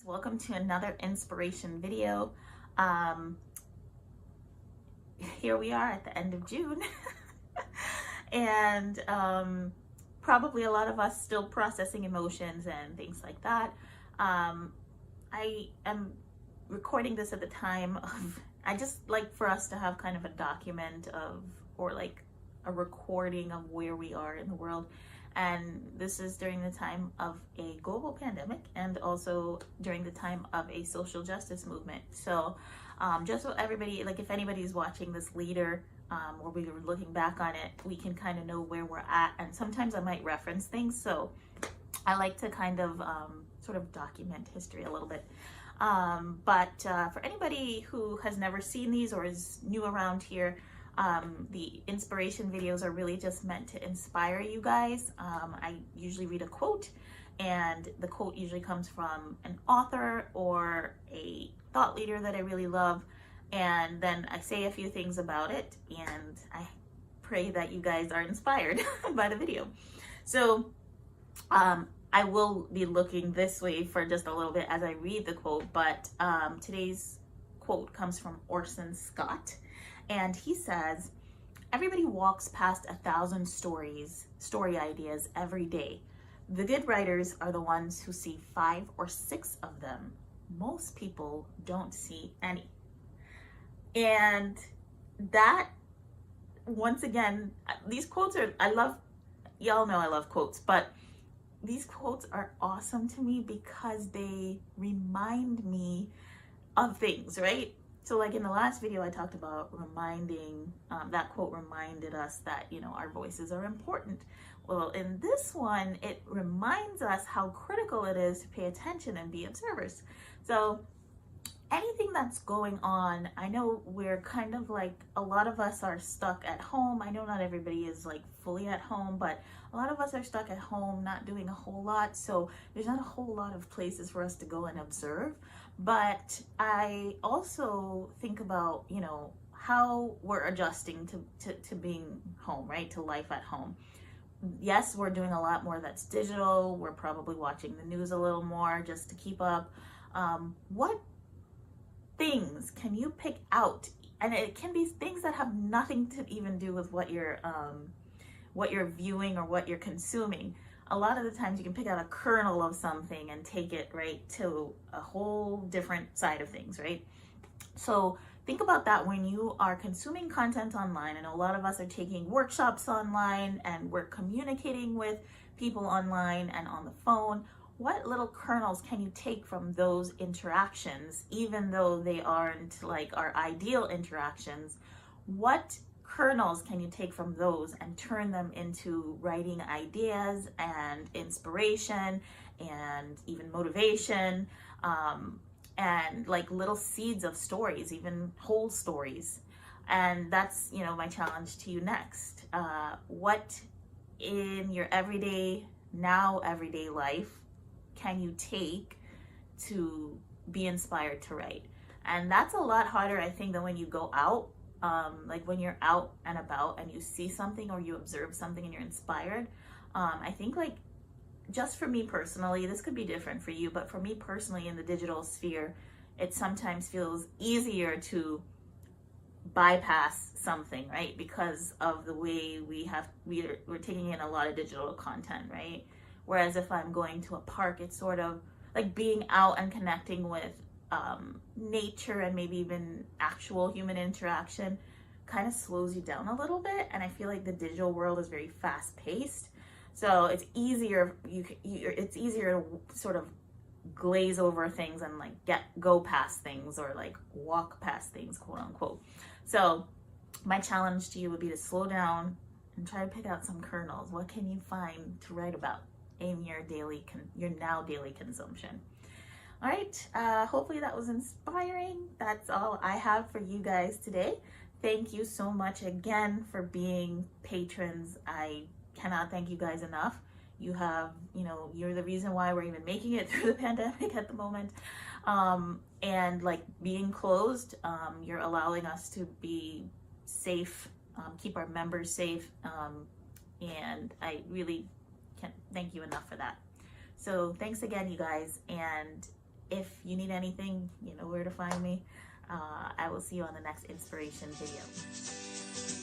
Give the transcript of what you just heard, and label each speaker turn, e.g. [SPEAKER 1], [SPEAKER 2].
[SPEAKER 1] Welcome to another inspiration video. Here we are at the end of June and probably a lot of us still processing emotions and things like that. I am recording this at the time of, I just like for us to have kind of a document of, or like a recording of where we are in the world. And this is during the time of a global pandemic and also during the time of a social justice movement. So just so everybody, like if anybody is watching this later or we were looking back on it, we can kind of know where we're at. And sometimes I might reference things. So I like to kind of sort of document history a little bit. But for anybody who has never seen these or is new around here, the inspiration videos are really just meant to inspire you guys. I usually read a quote, and the quote usually comes from an author or a thought leader that I really love, and then I say a few things about it, and I pray that you guys are inspired by the video. So I will be looking this way for just a little bit as I read the quote, but today's quote comes from Orson Scott. And he says, "Everybody walks past 1,000 story ideas every day. The good writers are the ones who see 5 or 6 of them. Most people don't see any." And that, once again, these quotes are, y'all know I love quotes, but these quotes are awesome to me because they remind me of things, right? So like in the last video, I talked about reminding, that quote reminded us that, you know, our voices are important. Well, in this one, it reminds us how critical it is to pay attention and be observers. So anything that's going on, I know we're kind of like, a lot of us are stuck at home. I know not everybody is like fully at home, but a lot of us are stuck at home, not doing a whole lot. So there's not a whole lot of places for us to go and observe. But I also think about, you know, how we're adjusting to being home, right? To life at home. Yes, we're doing a lot more that's digital. We're probably watching the news a little more just to keep up. What things can you pick out? And it can be things that have nothing to even do with what you're viewing or what you're consuming. A lot of the times you can pick out a kernel of something and take it right to a whole different side of things, right? So think about that when you are consuming content online. I know a lot of us are taking workshops online and we're communicating with people online and on the phone. What little kernels can you take from those interactions, even though they aren't like our ideal interactions? What kernels can you take from those and turn them into writing ideas and inspiration and even motivation, and like little seeds of stories, even whole stories? And that's, you know, my challenge to you next. What in your everyday life can you take to be inspired to write? And that's a lot harder, I think, than when you go out. Like when you're out and about and you see something or you observe something and you're inspired. I think like, just for me personally, this could be different for you, but for me personally in the digital sphere, it sometimes feels easier to bypass something, right? Because of the way we're taking in a lot of digital content, right? Whereas if I'm going to a park, it's sort of like being out and connecting with nature and maybe even actual human interaction kind of slows you down a little bit. And I feel like the digital world is very fast paced. So it's easier, it's easier to sort of glaze over things and like go past things or like walk past things, quote unquote. So my challenge to you would be to slow down and try to pick out some kernels. What can you find to write about in your now daily consumption? All right, hopefully that was inspiring. That's all I have for you guys today. Thank you so much again for being patrons. I cannot thank you guys enough. You have, you know, you're the reason why we're even making it through the pandemic at the moment. And like being closed, you're allowing us to be safe, keep our members safe. And I really can't thank you enough for that. So thanks again, you guys. And If you need anything, you know where to find me. I will see you on the next inspiration video.